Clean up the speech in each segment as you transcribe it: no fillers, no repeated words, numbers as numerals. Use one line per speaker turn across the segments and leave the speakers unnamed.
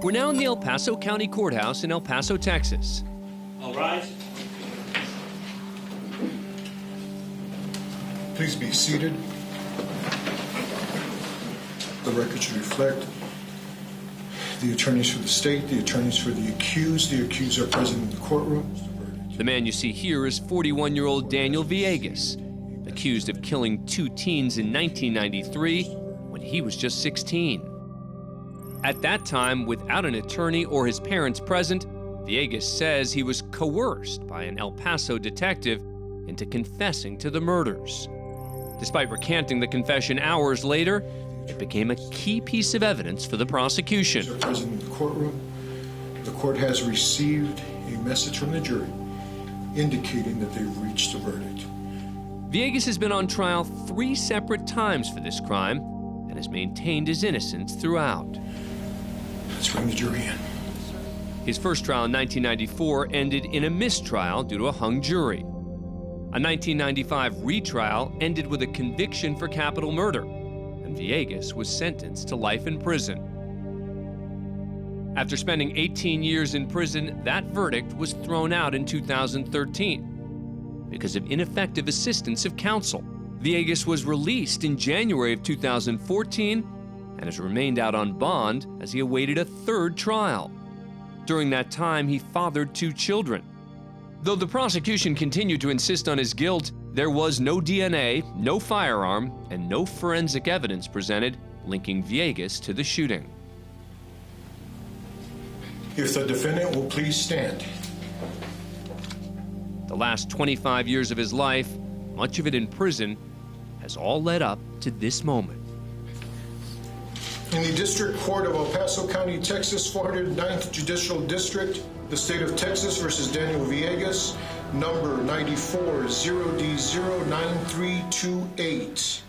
We're now in the El Paso County Courthouse in El Paso, Texas.
All rise.
Please be seated. The record should reflect the attorneys for the state, the attorneys for the accused. The accused are present in the courtroom.
The man you see here is 41-year-old Daniel Villegas, accused of killing 2 teens in 1993 when he was just 16. At that time, without an attorney or his parents present, Villegas says he was coerced by an El Paso detective into confessing to the murders. Despite recanting the confession hours later, it became a key piece of evidence for the prosecution.
Are present in the courtroom. The court has received a message from the jury indicating that they've reached a verdict.
Villegas has been on trial 3 separate times for this crime and has maintained his innocence throughout.
Let's bring the jury in.
His first trial in 1994 ended in a mistrial due to a hung jury. A 1995 retrial ended with a conviction for capital murder, and Villegas was sentenced to life in prison. After spending 18 years in prison, that verdict was thrown out in 2013 because of ineffective assistance of counsel. Villegas was released in January of 2014 and has remained out on bond as he awaited a 3rd trial. During that time, he fathered 2 children. Though the prosecution continued to insist on his guilt, there was no DNA, no firearm, and no forensic evidence presented linking Villegas to the shooting.
If the defendant will please stand.
The last 25 years of his life, much of it in prison, has all led up to this moment.
In the District Court of El Paso County, Texas, 409th Judicial District, the state of Texas versus Daniel Villegas, number 94-0D09328.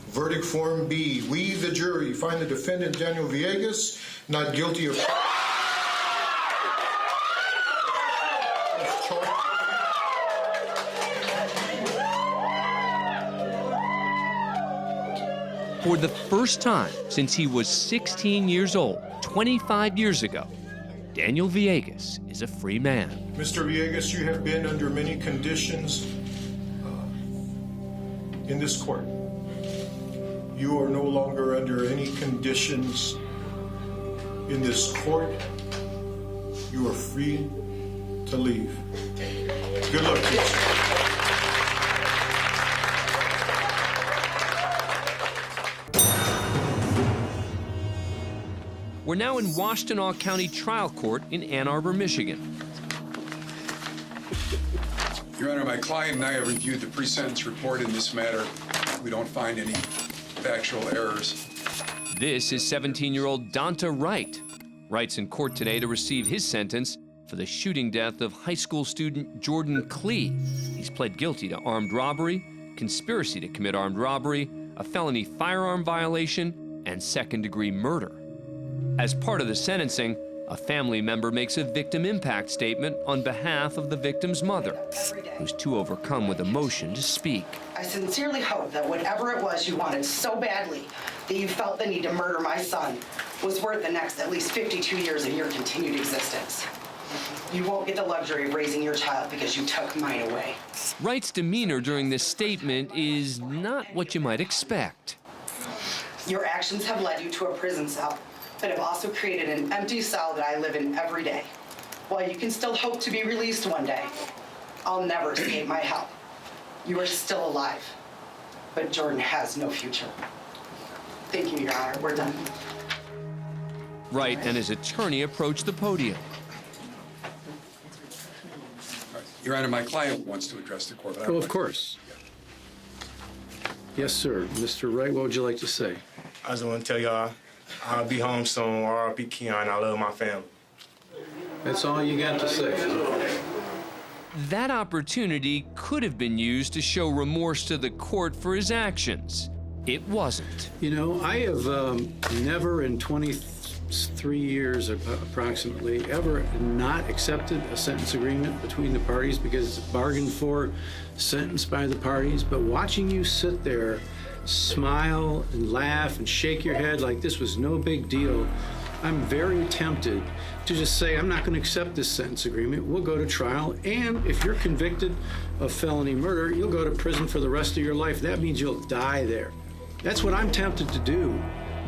Verdict Form B. We, the jury, find the defendant Daniel Villegas not guilty of...
For the first time since he was 16 years old, 25 years ago, Daniel Villegas is a free man.
Mr. Villegas, you have been under many conditions in this court. You are no longer under any conditions in this court. You are free to leave. Good luck to you.
We're now in Washtenaw County Trial Court in Ann Arbor, Michigan.
Your Honor, my client and I have reviewed the pre-sentence report in this matter. We don't find any factual errors.
This is 17-year-old Donta Wright. Wright's in court today to receive his sentence for the shooting death of high school student Jordan Klee. He's pled guilty to armed robbery, conspiracy to commit armed robbery, a felony firearm violation, and second-degree murder. As part of the sentencing, a family member makes a victim impact statement on behalf of the victim's mother, who's too overcome with emotion to speak.
I sincerely hope that whatever it was you wanted so badly that you felt the need to murder my son was worth the next at least 52 years of your continued existence. You won't get the luxury of raising your child because you took mine away.
Wright's demeanor during this statement is not what you might expect.
Your actions have led you to a prison cell, but have also created an empty cell that I live in every day. While you can still hope to be released one day, I'll never escape my help. You are still alive, but Jordan has no future. Thank you, Your Honor. We're done.
Wright and his attorney approach the podium.
Your Honor, my client wants to address the court.
Oh, of course. Yes, sir. Mr. Wright, what would you like to say?
I just want to tell y'all, I'll be home soon. R.I.P. Keon. I love my family.
That's all you got to say.
That opportunity could have been used to show remorse to the court for his actions. It wasn't.
You know, I have never in 23 years approximately ever not accepted a sentence agreement between the parties because it's bargained for, sentenced by the parties. But watching you sit there, smile and laugh and shake your head like this was no big deal, I'm very tempted to just say, I'm not going to accept this sentence agreement. We'll go to trial, and if you're convicted of felony murder, you'll go to prison for the rest of your life. That means you'll die there. That's what I'm tempted to do.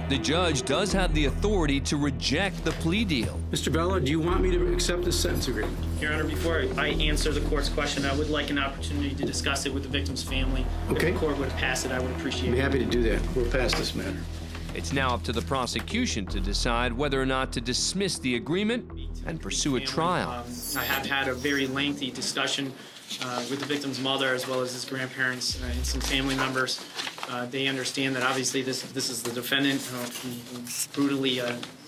The judge does have the authority to reject the plea deal.
Mr. Bella, do you want me to accept this sentence agreement?
Your Honor, before I answer the court's question, I would like an opportunity to discuss it with the victim's family.
Okay.
If the court would pass it, I would appreciate
I'd be
it.
happy to do that. We'll pass this matter.
It's now up to the prosecution to decide whether or not to dismiss the agreement and pursue a trial.
I have had a very lengthy discussion with the victim's mother as well as his grandparents and some family members. They understand that obviously this is the defendant who brutally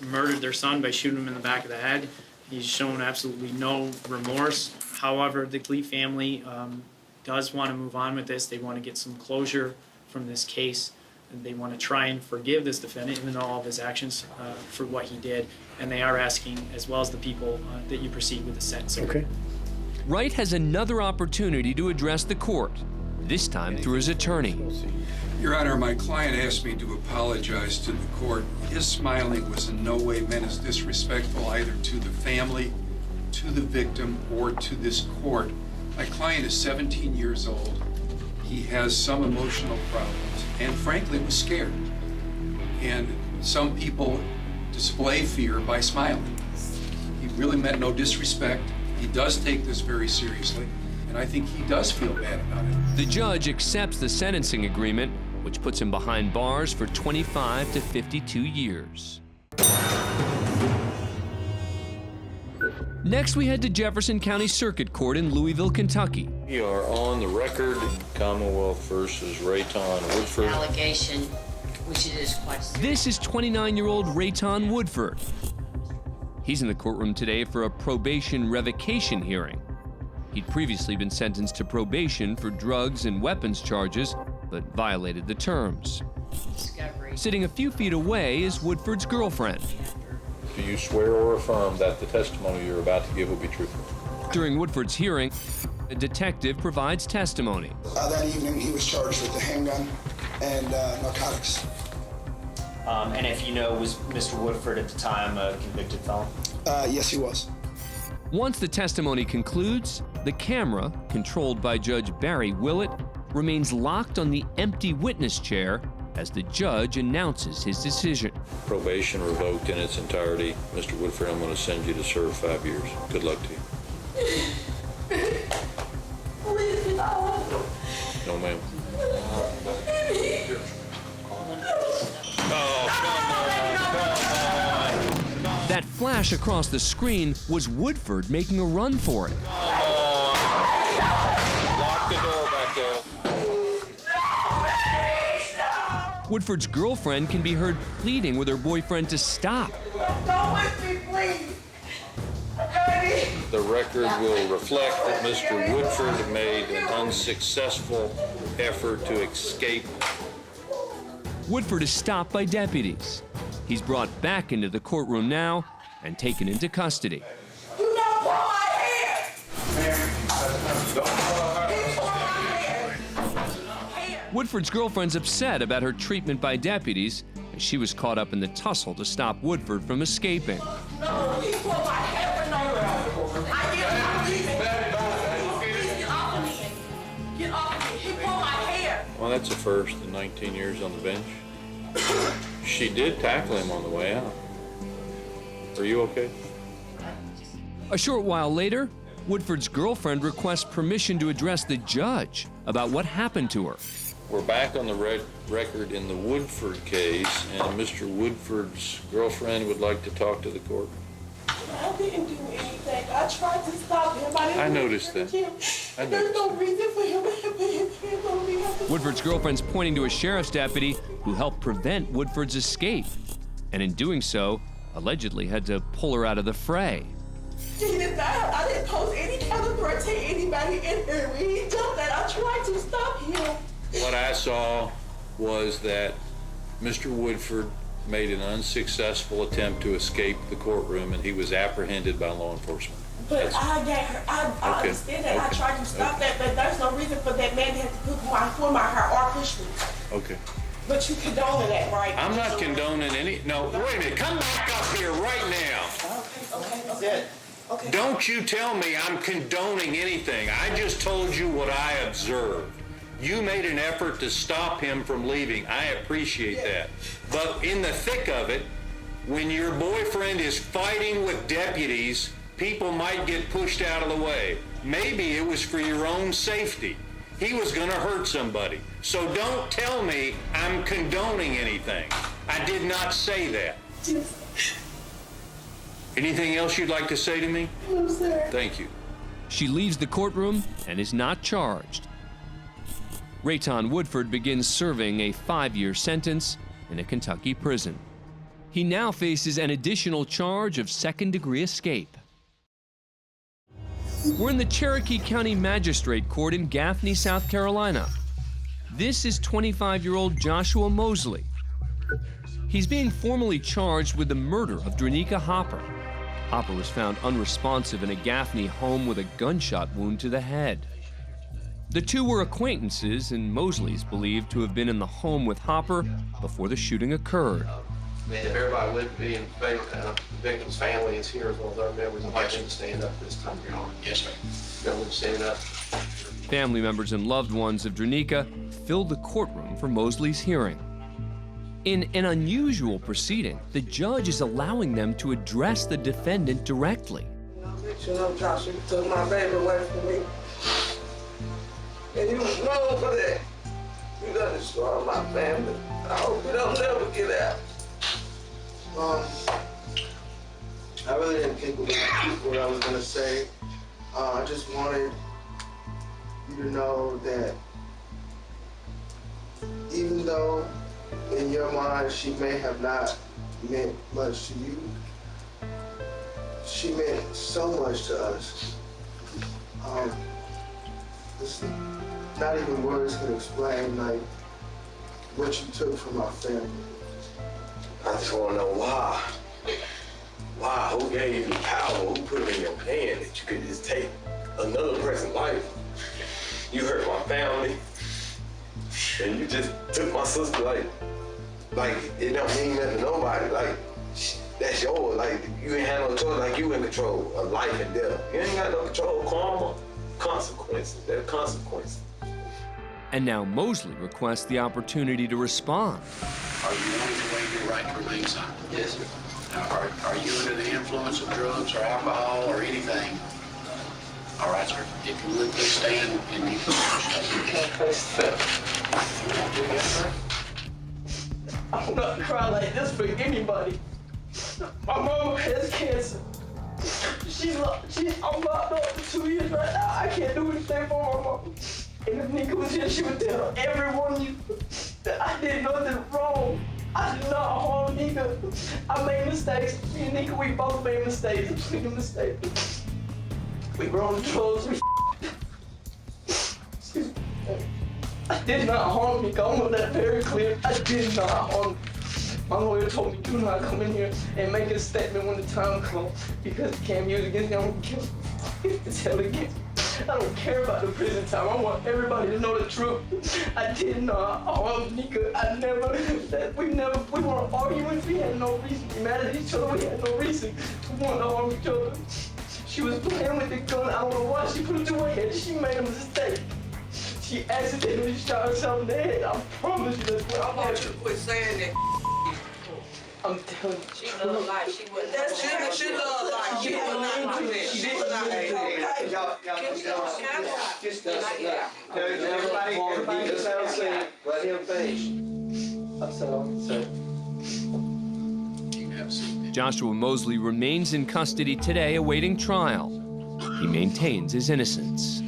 murdered their son by shooting him in the back of the head. He's shown absolutely no remorse. However, the Glee family does want to move on with this. They want to get some closure from this case. And they want to try and forgive this defendant, even though all of his actions for what he did. And they are asking, as well as the people, that you proceed with the sentence.
Okay.
Wright has another opportunity to address the court, this time through his attorney.
Your Honor, my client asked me to apologize to the court. His smiling was in no way meant as disrespectful either to the family, to the victim, or to this court. My client is 17 years old. He has some emotional problems, and frankly was scared. And some people display fear by smiling. He really meant no disrespect. He does take this very seriously, and I think he does feel bad about it.
The judge accepts the sentencing agreement, which puts him behind bars for 25 to 52 years. Next, we head to Jefferson County Circuit Court in Louisville, Kentucky.
We are on the record, Commonwealth versus Rayton Woodford.
Allegation, which it is quite serious.
This is 29-year-old Rayton Woodford. He's in the courtroom today for a probation revocation hearing. He'd previously been sentenced to probation for drugs and weapons charges, but violated the terms.
Discovery.
Sitting a few feet away is Woodford's girlfriend.
Do you swear or affirm that the testimony you're about to give will be truthful?
During Woodford's hearing, a detective provides testimony.
That evening, he was charged with the handgun and narcotics.
And if you know, was Mr. Woodford at the time a convicted felon?
Yes, he was.
Once the testimony concludes, the camera, controlled by Judge Barry Willett, remains locked on the empty witness chair as the judge announces his decision.
Probation revoked in its entirety. Mr. Woodford, I'm going to send you to serve 5 years. Good luck to you. No, ma'am.
That flash across the screen was Woodford making a run for it.
Lock the door back there.
Woodford's girlfriend can be heard pleading with her boyfriend to stop.
Don't with me, please.
The record will reflect that Mr. Woodford made an unsuccessful effort to escape.
Woodford is stopped by deputies. He's brought back into the courtroom now and taken into custody.
Do not pull my hair.
Woodford's girlfriend's upset about her treatment by deputies as she was caught up in the tussle to stop Woodford from escaping.
No, he pulled my hair for no reason. Get off of me. Get off of me. He pulled my hair.
Well, that's a first in 19 years on the bench. She did tackle him on the way out. Are you okay?
A short while later, Woodford's girlfriend requests permission to address the judge about what happened to her.
We're back on the record in the Woodford case, and Mr. Woodford's girlfriend would like to talk to the court.
I didn't do anything. I tried to stop him.
I noticed that.
There's no reason for him to put his hands on me.
Woodford's girlfriend's pointing to a sheriff's deputy who helped prevent Woodford's escape, and in doing so, allegedly had to pull her out of the fray.
He did not. I didn't pose any kind of threat to anybody in here. When he jumped that, I tried to stop him.
What I saw was that Mr. Woodford made an unsuccessful attempt to escape the courtroom, and he was apprehended by law enforcement.
But I understand that. I tried to stop that, but there's no reason for that man to have to pull my hair or push me.
Okay.
But you condoning that, right?
I'm not condoning any, no, wait a minute, come back up here right now.
Okay.
Don't you tell me I'm condoning anything. I just told you what I observed. You made an effort to stop him from leaving. I appreciate that. But in the thick of it, when your boyfriend is fighting with deputies, people might get pushed out of the way. Maybe it was for your own safety. He was going to hurt somebody. So don't tell me I'm condoning anything. I did not say that. Anything else you'd like to say to me?
No, sir.
Thank you.
She leaves the courtroom and is not charged. Rayton Woodford begins serving a 5-year sentence in a Kentucky prison. He now faces an additional charge of second-degree escape. We're in the Cherokee County Magistrate Court in Gaffney, South Carolina. This is 25-year-old Joshua Mosley. He's being formally charged with the murder of Drenika Hopper. Hopper was found unresponsive in a Gaffney home with a gunshot wound to the head. The two were acquaintances, and Mosley's believed to have been in the home with Hopper before the shooting occurred.
If everybody would be in favor, the victim's family is here as well as our members. I'd like them to stand up this time, Your Honor. Yes, sir. Everyone stand up.
Family members and loved ones of Drenika filled the courtroom for Mosley's hearing. In an unusual proceeding, the judge is allowing them to address the defendant directly.
You know, Josh, you took my baby away from me. And you was wrong for that. You done destroyed my family. I hope you don't never get out.
I really didn't think about what I was going to say. I just wanted you to know that even though in your mind she may have not meant much to you, she meant so much to us. It's not even words can explain like what you took from our family. I just want to know why. Why? Who gave you the power? Who put it in your hand that you could just take another person's life? You hurt my family, and you just took my sister. Like it don't mean nothing to nobody. Like that's yours. Like you ain't have no choice. Like you in control of life and death. You ain't got no control of karma, consequences. There are consequences.
And now Mosley requests the opportunity to respond.
Are you willing to waive your right to remain silent? Yes, sir. Now, are you under the influence of drugs or alcohol or anything? All right, sir. If you would, please stand and you
I'm not crying like this for anybody. My mama has cancer. I'm locked up for 2 years right now. I can't do anything for my mama. And if Nika was here, she would tell everyone you that I did nothing wrong. I did not harm Nika. I made mistakes. Me and Nika, we both made mistakes. I'm making a mistake. We were on drugs. Excuse me. I did not harm Nika. I want that very clear. I did not harm Nika. My lawyer told me, do not come in here and make a statement when the time comes because it can't be used against me. I'm going to kill you. It's hell against me. I don't care about the prison time. I want everybody to know the truth. I did not harm Nika. We weren't arguing. We had no reason to be mad at each other. We had no reason to want to harm each other. She was playing with the gun. I don't know why she put it to her head. She made a mistake. She accidentally shot herself in the head. I promise you that's what I want you to quit saying that. I'm telling you.
She looked like she wouldn't.
That's she looked like she would not do that. She didn't do that.
Everybody just have a seat. Let him finish.
I'm sorry.
You have a seat.
Joshua Mosley remains in custody today awaiting trial. He maintains his innocence.